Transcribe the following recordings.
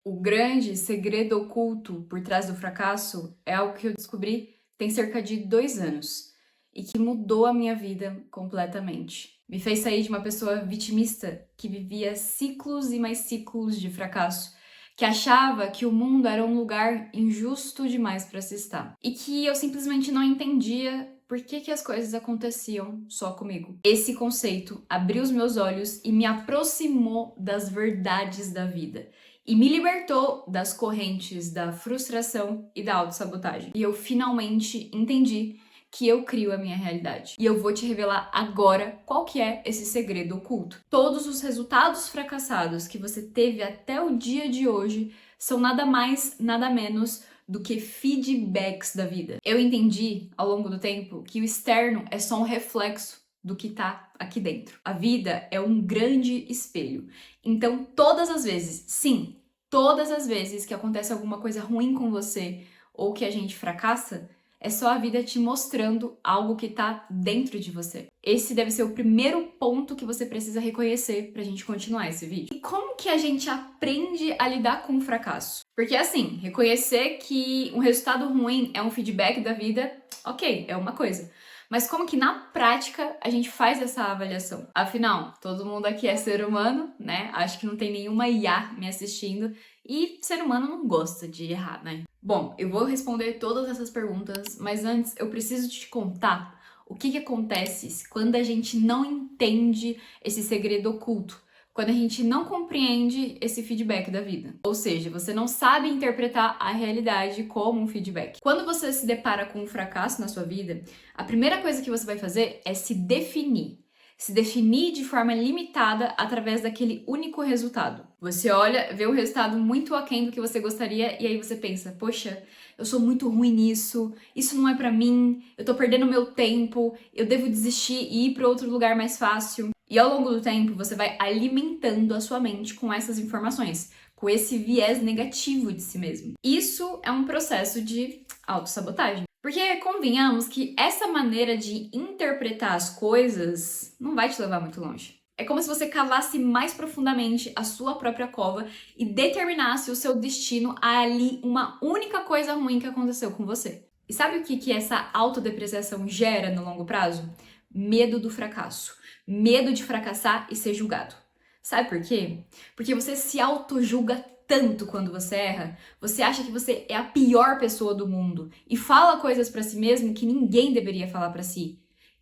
O grande segredo oculto por trás do fracasso é algo que eu descobri tem cerca de 2 anos e que mudou a minha vida completamente. Me fez sair de uma pessoa vitimista que vivia ciclos e mais ciclos de fracasso, que achava que o mundo era um lugar injusto demais para se estar e que eu simplesmente não entendia por que as coisas aconteciam só comigo. Esse conceito abriu os meus olhos e me aproximou das verdades da vida e me libertou das correntes da frustração e da autossabotagem. E eu finalmente entendi que eu crio a minha realidade. E eu vou te revelar agora qual que é esse segredo oculto. Todos os resultados fracassados que você teve até o dia de hoje são nada mais, nada menos do que feedbacks da vida. Eu entendi ao longo do tempo que o externo é só um reflexo do que tá aqui dentro. A vida é um grande espelho. Então, todas as vezes, sim, todas as vezes que acontece alguma coisa ruim com você ou que a gente fracassa, é só a vida te mostrando algo que tá dentro de você. Esse deve ser o primeiro ponto que você precisa reconhecer pra gente continuar esse vídeo. E como que a gente aprende a lidar com o fracasso? Porque assim, reconhecer que um resultado ruim é um feedback da vida, ok, é uma coisa. Mas como que na prática a gente faz essa avaliação? Afinal, todo mundo aqui é ser humano, né? Acho que não tem nenhuma IA me assistindo e ser humano não gosta de errar, né? Bom, eu vou responder todas essas perguntas, mas antes eu preciso te contar o que acontece quando a gente não entende esse segredo oculto, quando a gente não compreende esse feedback da vida. Ou seja, você não sabe interpretar a realidade como um feedback. Quando você se depara com um fracasso na sua vida, a primeira coisa que você vai fazer é se definir. Se definir de forma limitada através daquele único resultado. Você olha, vê o resultado muito aquém do que você gostaria e aí você pensa, poxa, eu sou muito ruim nisso, isso não é pra mim, eu tô perdendo meu tempo, eu devo desistir e ir pra outro lugar mais fácil. E ao longo do tempo, você vai alimentando a sua mente com essas informações, com esse viés negativo de si mesmo. Isso é um processo de autossabotagem. Porque convenhamos que essa maneira de interpretar as coisas não vai te levar muito longe. É como se você cavasse mais profundamente a sua própria cova e determinasse o seu destino a ali uma única coisa ruim que aconteceu com você. E sabe o que essa autodepreciação gera no longo prazo? Medo do fracasso. Medo de fracassar e ser julgado. Sabe por quê? Porque você se auto-julga tanto quando você erra, você acha que você é a pior pessoa do mundo e fala coisas pra si mesmo que ninguém deveria falar pra si.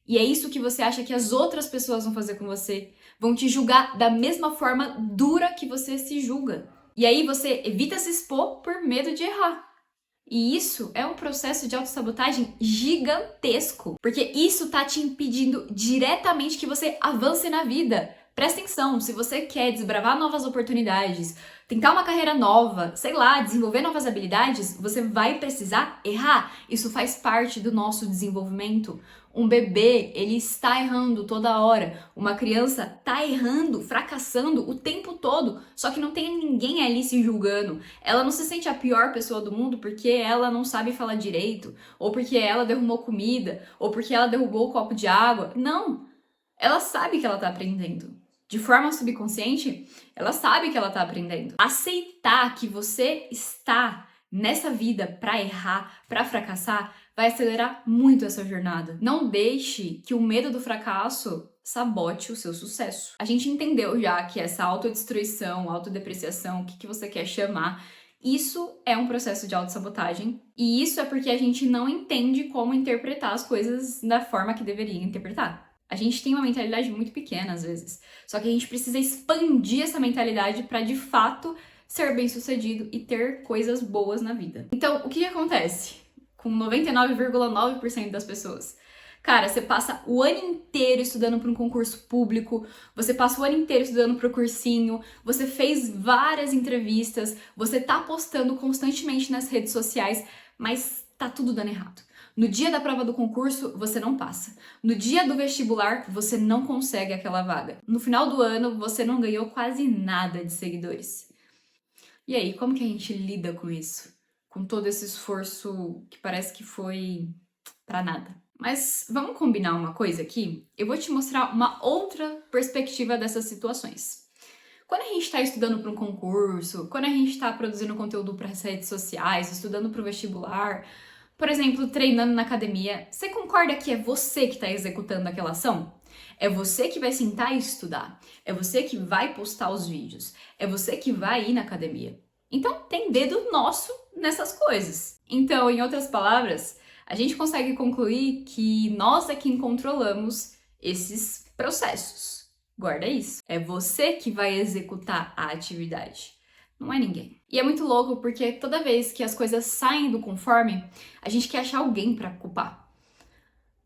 E é isso que você acha que as outras pessoas vão fazer com você, vão te julgar da mesma forma dura que você se julga. E aí você evita se expor por medo de errar. E isso é um processo de autossabotagem gigantesco, porque isso tá te impedindo diretamente que você avance na vida. Presta atenção, se você quer desbravar novas oportunidades, tentar uma carreira nova, sei lá, desenvolver novas habilidades, você vai precisar errar. Isso faz parte do nosso desenvolvimento. Um bebê, ele está errando toda hora. Uma criança está errando, fracassando o tempo todo, só que não tem ninguém ali se julgando. Ela não se sente a pior pessoa do mundo porque ela não sabe falar direito, ou porque ela derrubou comida, ou porque ela derrubou o copo de água. Não! Ela sabe que ela está aprendendo. De forma subconsciente, ela sabe que ela está aprendendo. Aceitar que você está nessa vida para errar, para fracassar, vai acelerar muito essa jornada. Não deixe que o medo do fracasso sabote o seu sucesso. A gente entendeu já que essa autodestruição, autodepreciação, o que você quer chamar, isso é um processo de autossabotagem. E isso é porque a gente não entende como interpretar as coisas da forma que deveria interpretar. A gente tem uma mentalidade muito pequena às vezes, só que a gente precisa expandir essa mentalidade para de fato ser bem-sucedido e ter coisas boas na vida. Então, o que acontece com 99,9% das pessoas? Cara, você passa o ano inteiro estudando para um concurso público, você passa o ano inteiro estudando para o cursinho, você fez várias entrevistas, você tá postando constantemente nas redes sociais, mas tá tudo dando errado. No dia da prova do concurso, você não passa. No dia do vestibular, você não consegue aquela vaga. No final do ano, você não ganhou quase nada de seguidores. E aí, como que a gente lida com isso? Com todo esse esforço que parece que foi pra nada. Mas vamos combinar uma coisa aqui? Eu vou te mostrar uma outra perspectiva dessas situações. Quando a gente está estudando para um concurso, quando a gente está produzindo conteúdo para as redes sociais, estudando para o vestibular, por exemplo, treinando na academia, você concorda que é você que está executando aquela ação? É você que vai sentar e estudar. É você que vai postar os vídeos. É você que vai ir na academia. Então, tem dedo nosso nessas coisas. Então, em outras palavras, a gente consegue concluir que nós é quem controlamos esses processos. Guarda isso. É você que vai executar a atividade. Não é ninguém. E é muito louco porque toda vez que as coisas saem do conforme, a gente quer achar alguém pra culpar.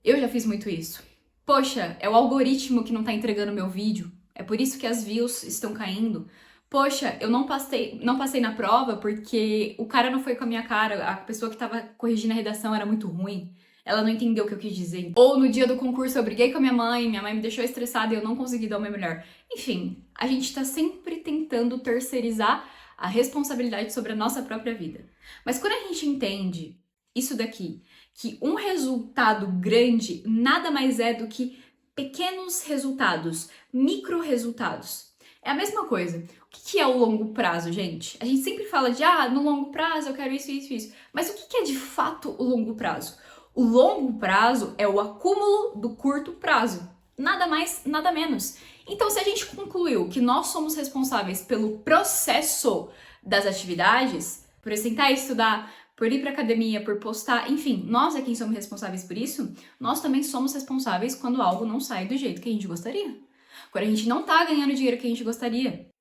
Eu já fiz muito isso. Poxa, é o algoritmo que não tá entregando meu vídeo. É por isso que as views estão caindo. Poxa, eu não passei na prova porque o cara não foi com a minha cara, a pessoa que tava corrigindo a redação era muito ruim. Ela não entendeu o que eu quis dizer. Ou no dia do concurso eu briguei com a minha mãe me deixou estressada e eu não consegui dar o meu melhor. Enfim, a gente tá sempre tentando terceirizar a responsabilidade sobre a nossa própria vida. Mas quando a gente entende isso daqui, que um resultado grande nada mais é do que pequenos resultados, micro resultados. É a mesma coisa. O que é o longo prazo, gente? A gente sempre fala de, no longo prazo eu quero isso, isso, isso. Mas o que é de fato o longo prazo? O longo prazo é o acúmulo do curto prazo. Nada mais, nada menos. Então, se a gente concluiu que nós somos responsáveis pelo processo das atividades, por sentar e estudar, por ir pra academia, por postar, enfim, nós é quem somos responsáveis por isso, nós também somos responsáveis quando algo não sai do jeito que a gente gostaria. Quando a gente não tá ganhando o dinheiro que a gente gostaria.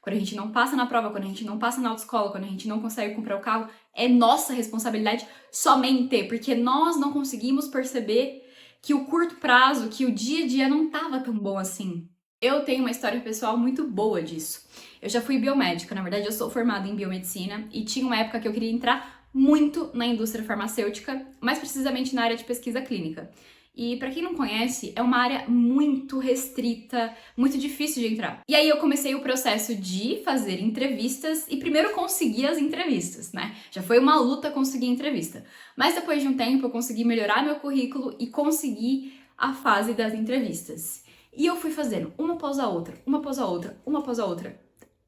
Quando a gente não passa na prova, quando a gente não passa na autoescola, quando a gente não consegue comprar o carro, é nossa responsabilidade somente, porque nós não conseguimos perceber que o curto prazo, que o dia a dia não tava tão bom assim. Eu tenho uma história pessoal muito boa disso. Eu já fui biomédica, na verdade eu sou formada em biomedicina e tinha uma época que eu queria entrar muito na indústria farmacêutica, mais precisamente na área de pesquisa clínica. E pra quem não conhece, é uma área muito restrita, muito difícil de entrar. E aí eu comecei o processo de fazer entrevistas e primeiro consegui as entrevistas, né? Já foi uma luta conseguir entrevista. Mas depois de um tempo eu consegui melhorar meu currículo e consegui a fase das entrevistas. E eu fui fazendo uma após a outra, uma após a outra, uma após a outra.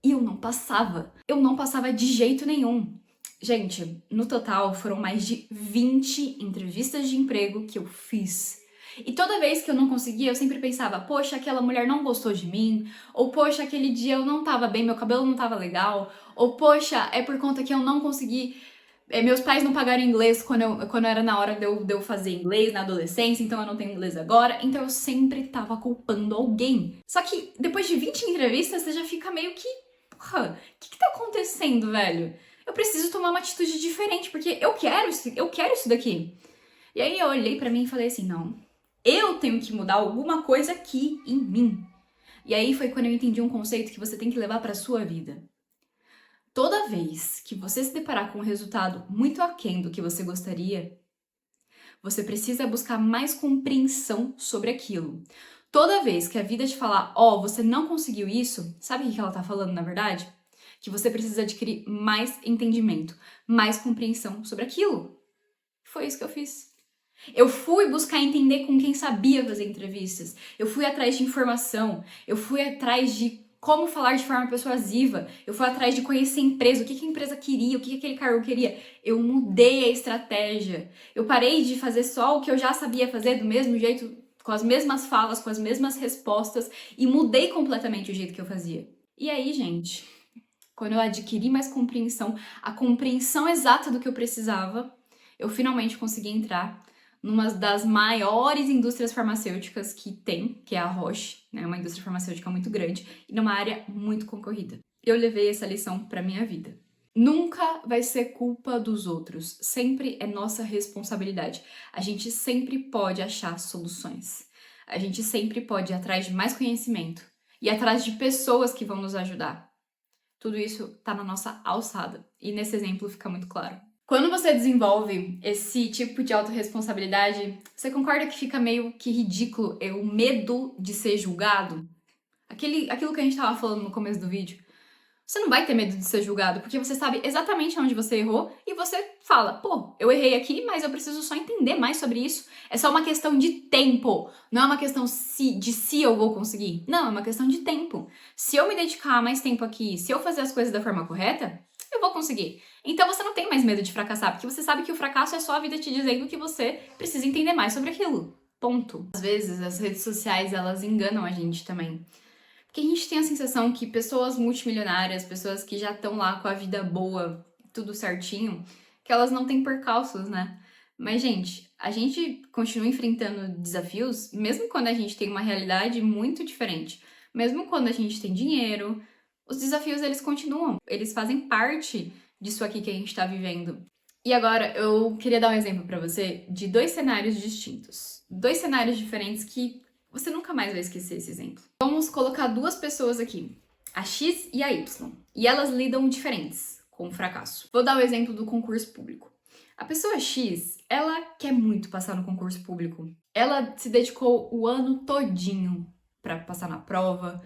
E eu não passava. Eu não passava de jeito nenhum. Gente, no total foram mais de 20 entrevistas de emprego que eu fiz. E toda vez que eu não conseguia, eu sempre pensava, poxa, aquela mulher não gostou de mim, ou poxa, aquele dia eu não tava bem, meu cabelo não tava legal, ou poxa, é por conta que eu não consegui, meus pais não pagaram inglês quando era na hora de eu fazer inglês na adolescência, então eu não tenho inglês agora, então eu sempre tava culpando alguém. Só que depois de 20 entrevistas, você já fica meio que, porra, o que tá acontecendo, velho? Eu preciso tomar uma atitude diferente, porque eu quero isso daqui. E aí eu olhei pra mim e falei assim, não, eu tenho que mudar alguma coisa aqui em mim. E aí foi quando eu entendi um conceito que você tem que levar pra sua vida. Toda vez que você se deparar com um resultado muito aquém do que você gostaria, você precisa buscar mais compreensão sobre aquilo. Toda vez que a vida te falar, você não conseguiu isso, sabe o que ela tá falando na verdade? Que você precisa adquirir mais entendimento, mais compreensão sobre aquilo. Foi isso que eu fiz. Eu fui buscar entender com quem sabia fazer entrevistas. Eu fui atrás de informação. Eu fui atrás de como falar de forma persuasiva. Eu fui atrás de conhecer a empresa, o que a empresa queria, o que aquele cargo queria. Eu mudei a estratégia. Eu parei de fazer só o que eu já sabia fazer do mesmo jeito, com as mesmas falas, com as mesmas respostas e mudei completamente o jeito que eu fazia. E aí, gente, quando eu adquiri mais compreensão, a compreensão exata do que eu precisava, eu finalmente consegui entrar numa das maiores indústrias farmacêuticas que tem, que é a Roche, né? Uma indústria farmacêutica muito grande e numa área muito concorrida. Eu levei essa lição para minha vida. Nunca vai ser culpa dos outros, sempre é nossa responsabilidade. A gente sempre pode achar soluções. A gente sempre pode ir atrás de mais conhecimento e atrás de pessoas que vão nos ajudar. Tudo isso tá na nossa alçada e nesse exemplo fica muito claro. Quando você desenvolve esse tipo de autorresponsabilidade, você concorda que fica meio que ridículo o medo de ser julgado? Aquilo que a gente tava falando no começo do vídeo. Você não vai ter medo de ser julgado, porque você sabe exatamente onde você errou e você fala, pô, eu errei aqui, mas eu preciso só entender mais sobre isso. É só uma questão de tempo, não é uma questão de se eu vou conseguir. Não, é uma questão de tempo. Se eu me dedicar mais tempo aqui, se eu fazer as coisas da forma correta, eu vou conseguir. Então você não tem mais medo de fracassar, porque você sabe que o fracasso é só a vida te dizendo que você precisa entender mais sobre aquilo. Ponto. Às vezes as redes sociais, elas enganam a gente também. Porque a gente tem a sensação que pessoas multimilionárias, pessoas que já estão lá com a vida boa, tudo certinho, que elas não têm percalços, né? Mas, gente, a gente continua enfrentando desafios, mesmo quando a gente tem uma realidade muito diferente. Mesmo quando a gente tem dinheiro, os desafios, eles continuam. Eles fazem parte disso aqui que a gente tá vivendo. E agora, eu queria dar um exemplo pra você de 2 cenários distintos. 2 cenários diferentes que você nunca mais vai esquecer esse exemplo. Vamos colocar 2 pessoas aqui, a X e a Y, e elas lidam diferentes com o fracasso. Vou dar o exemplo do concurso público. A pessoa X, ela quer muito passar no concurso público. Ela se dedicou o ano todinho para passar na prova.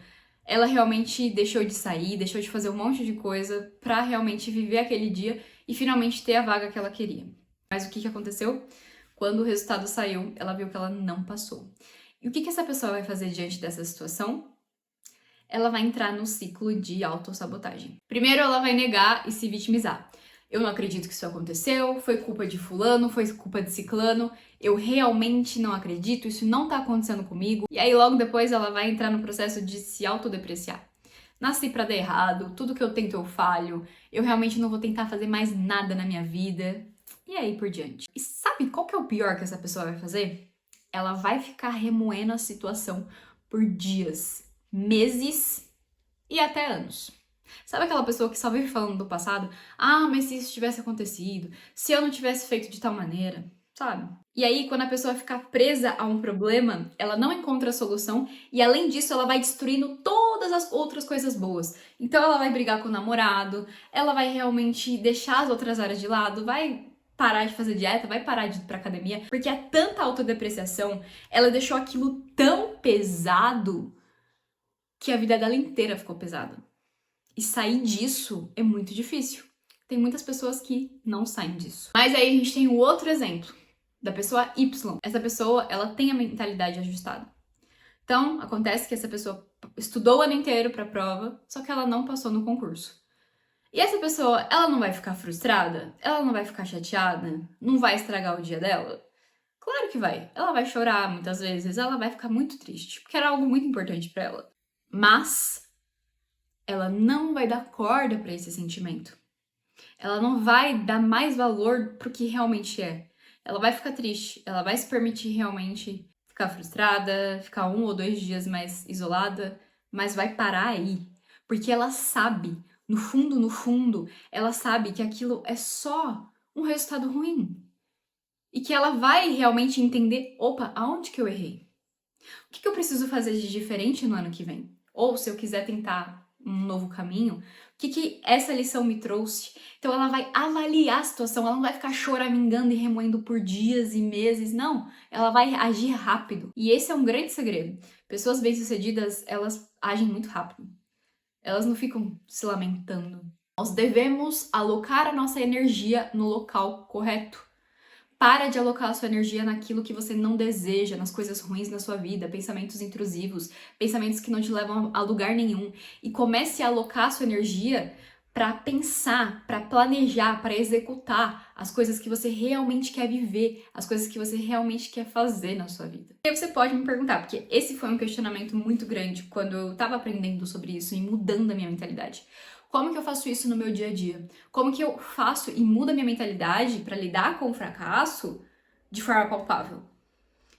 Ela realmente deixou de sair, deixou de fazer um monte de coisa para realmente viver aquele dia e finalmente ter a vaga que ela queria. Mas o que aconteceu? Quando o resultado saiu, ela viu que ela não passou. E o que essa pessoa vai fazer diante dessa situação? Ela vai entrar no ciclo de autossabotagem. Primeiro, ela vai negar e se vitimizar. Eu não acredito que isso aconteceu, foi culpa de fulano, foi culpa de ciclano, eu realmente não acredito, isso não tá acontecendo comigo. E aí, logo depois, ela vai entrar no processo de se autodepreciar. Nasci pra dar errado, tudo que eu tento eu falho, eu realmente não vou tentar fazer mais nada na minha vida. E aí por diante. E sabe qual que é o pior que essa pessoa vai fazer? Ela vai ficar remoendo a situação por dias, meses e até anos. Sabe aquela pessoa que só vive falando do passado? Ah, mas se isso tivesse acontecido, se eu não tivesse feito de tal maneira, sabe? E aí, quando a pessoa ficar presa a um problema, ela não encontra a solução e, além disso, ela vai destruindo todas as outras coisas boas. Então, ela vai brigar com o namorado, ela vai realmente deixar as outras áreas de lado, vai parar de fazer dieta, vai parar de ir pra academia, porque é tanta autodepreciação, ela deixou aquilo tão pesado que a vida dela inteira ficou pesada. E sair disso é muito difícil. Tem muitas pessoas que não saem disso. Mas aí a gente tem o outro exemplo, da pessoa Y. Essa pessoa, ela tem a mentalidade ajustada. Então, acontece que essa pessoa estudou o ano inteiro pra prova, só que ela não passou no concurso. E essa pessoa, ela não vai ficar frustrada? Ela não vai ficar chateada? Não vai estragar o dia dela? Claro que vai. Ela vai chorar muitas vezes, ela vai ficar muito triste, porque era algo muito importante pra ela. Mas ela não vai dar corda pra esse sentimento. Ela não vai dar mais valor pro que realmente é. Ela vai ficar triste, ela vai se permitir realmente ficar frustrada, ficar 1 ou 2 dias mais isolada, mas vai parar aí, porque ela sabe, no fundo, ela sabe que aquilo é só um resultado ruim. E que ela vai realmente entender, opa, aonde que eu errei? O que eu preciso fazer de diferente no ano que vem? Ou se eu quiser tentar um novo caminho, o que essa lição me trouxe? Então ela vai avaliar a situação, ela não vai ficar choramingando e remoendo por dias e meses, não. Ela vai agir rápido. E esse é um grande segredo. Pessoas bem-sucedidas, elas agem muito rápido. Elas não ficam se lamentando. Nós devemos alocar a nossa energia no local correto. Para de alocar a sua energia naquilo que você não deseja, nas coisas ruins na sua vida, pensamentos intrusivos, pensamentos que não te levam a lugar nenhum. E comece a alocar a sua energia para pensar, para planejar, para executar as coisas que você realmente quer viver, as coisas que você realmente quer fazer na sua vida. E aí você pode me perguntar, porque esse foi um questionamento muito grande quando eu estava aprendendo sobre isso e mudando a minha mentalidade. Como que eu faço isso no meu dia a dia? Como que eu faço e mudo a minha mentalidade para lidar com o fracasso de forma palpável?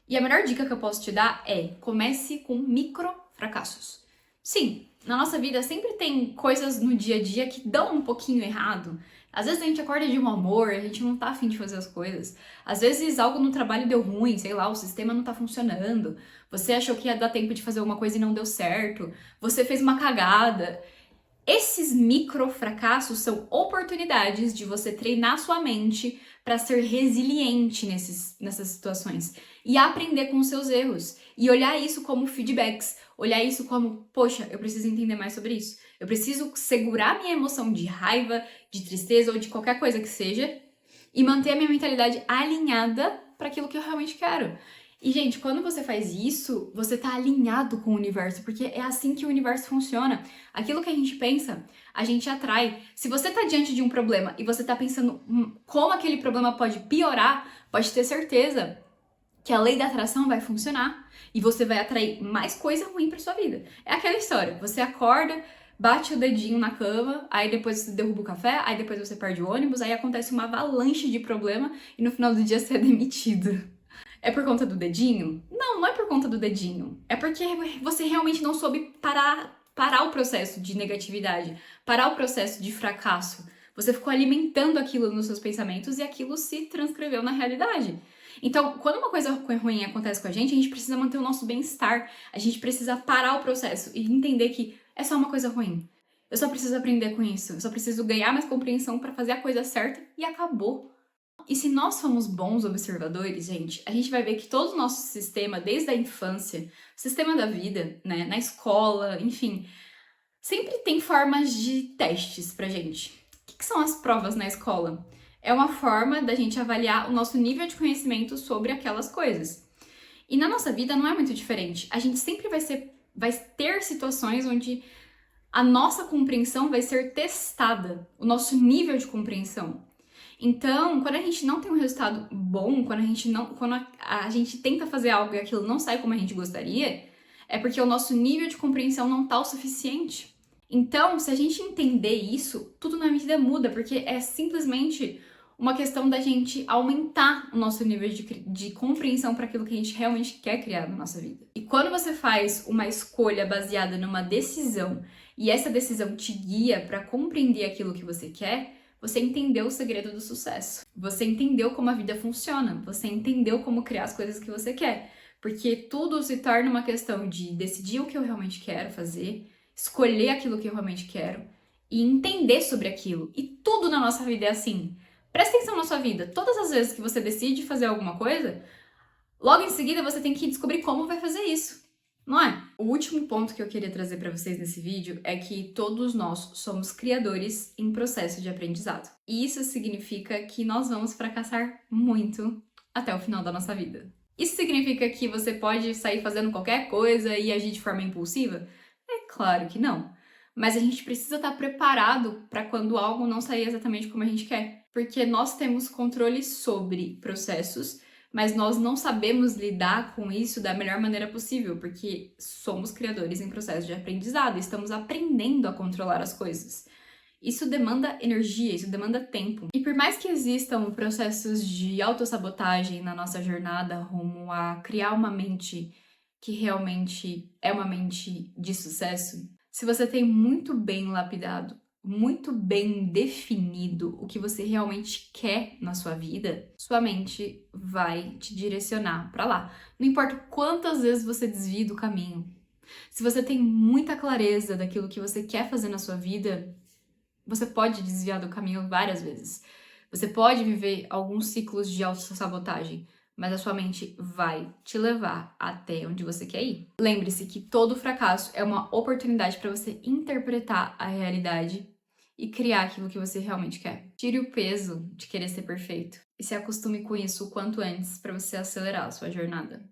E a melhor dica que eu posso te dar é: comece com micro fracassos. Sim, na nossa vida sempre tem coisas no dia a dia que dão um pouquinho errado. Às vezes a gente acorda de mau humor, a gente não tá afim de fazer as coisas. Às vezes algo no trabalho deu ruim, sei lá, o sistema não tá funcionando. Você achou que ia dar tempo de fazer alguma coisa e não deu certo. Você fez uma cagada. Esses micro fracassos são oportunidades de você treinar sua mente para ser resiliente nessas situações e aprender com os seus erros e olhar isso como feedbacks, olhar isso como, poxa, eu preciso entender mais sobre isso. Eu preciso segurar minha emoção de raiva, de tristeza ou de qualquer coisa que seja e manter a minha mentalidade alinhada para aquilo que eu realmente quero. E, gente, quando você faz isso, você tá alinhado com o universo, porque é assim que o universo funciona. Aquilo que a gente pensa, a gente atrai. Se você tá diante de um problema e você tá pensando como aquele problema pode piorar, pode ter certeza que a lei da atração vai funcionar e você vai atrair mais coisa ruim pra sua vida. É aquela história, você acorda, bate o dedinho na cama, aí depois você derruba o café, aí depois você perde o ônibus, aí acontece uma avalanche de problema e no final do dia você é demitido. É por conta do dedinho? Não, não é por conta do dedinho. É porque você realmente não soube parar o processo de negatividade, parar o processo de fracasso. Você ficou alimentando aquilo nos seus pensamentos e aquilo se transcreveu na realidade. Então, quando uma coisa ruim acontece com a gente precisa manter o nosso bem-estar. A gente precisa parar o processo e entender que é só uma coisa ruim. Eu só preciso aprender com isso. Eu só preciso ganhar mais compreensão para fazer a coisa certa e acabou. E se nós somos bons observadores, gente, a gente vai ver que todo o nosso sistema, desde a infância, o sistema da vida, né, na escola, enfim, sempre tem formas de testes pra gente. O que são as provas na escola? É uma forma da gente avaliar o nosso nível de conhecimento sobre aquelas coisas. E na nossa vida não é muito diferente. A gente sempre vai ter situações onde a nossa compreensão vai ser testada, o nosso nível de compreensão. Então, quando a gente não tem um resultado bom, quando a gente tenta fazer algo e aquilo não sai como a gente gostaria, é porque o nosso nível de compreensão não tá o suficiente. Então, se a gente entender isso, tudo na vida muda, porque é simplesmente uma questão da gente aumentar o nosso nível de compreensão para aquilo que a gente realmente quer criar na nossa vida. E quando você faz uma escolha baseada numa decisão e essa decisão te guia para compreender aquilo que você quer, você entendeu o segredo do sucesso. Você entendeu como a vida funciona. Você entendeu como criar as coisas que você quer. Porque tudo se torna uma questão de decidir o que eu realmente quero fazer, escolher aquilo que eu realmente quero e entender sobre aquilo. E tudo na nossa vida é assim. Presta atenção na sua vida. Todas as vezes que você decide fazer alguma coisa, logo em seguida você tem que descobrir como vai fazer isso. Não é? O último ponto que eu queria trazer para vocês nesse vídeo é que todos nós somos criadores em processo de aprendizado. E isso significa que nós vamos fracassar muito até o final da nossa vida. Isso significa que você pode sair fazendo qualquer coisa e agir de forma impulsiva? É claro que não. Mas a gente precisa estar preparado para quando algo não sair exatamente como a gente quer. Porque nós temos controle sobre processos, mas nós não sabemos lidar com isso da melhor maneira possível, porque somos criadores em processo de aprendizado e estamos aprendendo a controlar as coisas. Isso demanda energia, isso demanda tempo. E por mais que existam processos de autossabotagem na nossa jornada rumo a criar uma mente que realmente é uma mente de sucesso, se você tem muito bem lapidado, muito bem definido o que você realmente quer na sua vida, sua mente vai te direcionar para lá. Não importa quantas vezes você desvie do caminho. Se você tem muita clareza daquilo que você quer fazer na sua vida, você pode desviar do caminho várias vezes. Você pode viver alguns ciclos de autossabotagem, mas a sua mente vai te levar até onde você quer ir. Lembre-se que todo fracasso é uma oportunidade para você interpretar a realidade e criar aquilo que você realmente quer. Tire o peso de querer ser perfeito e se acostume com isso o quanto antes para você acelerar a sua jornada.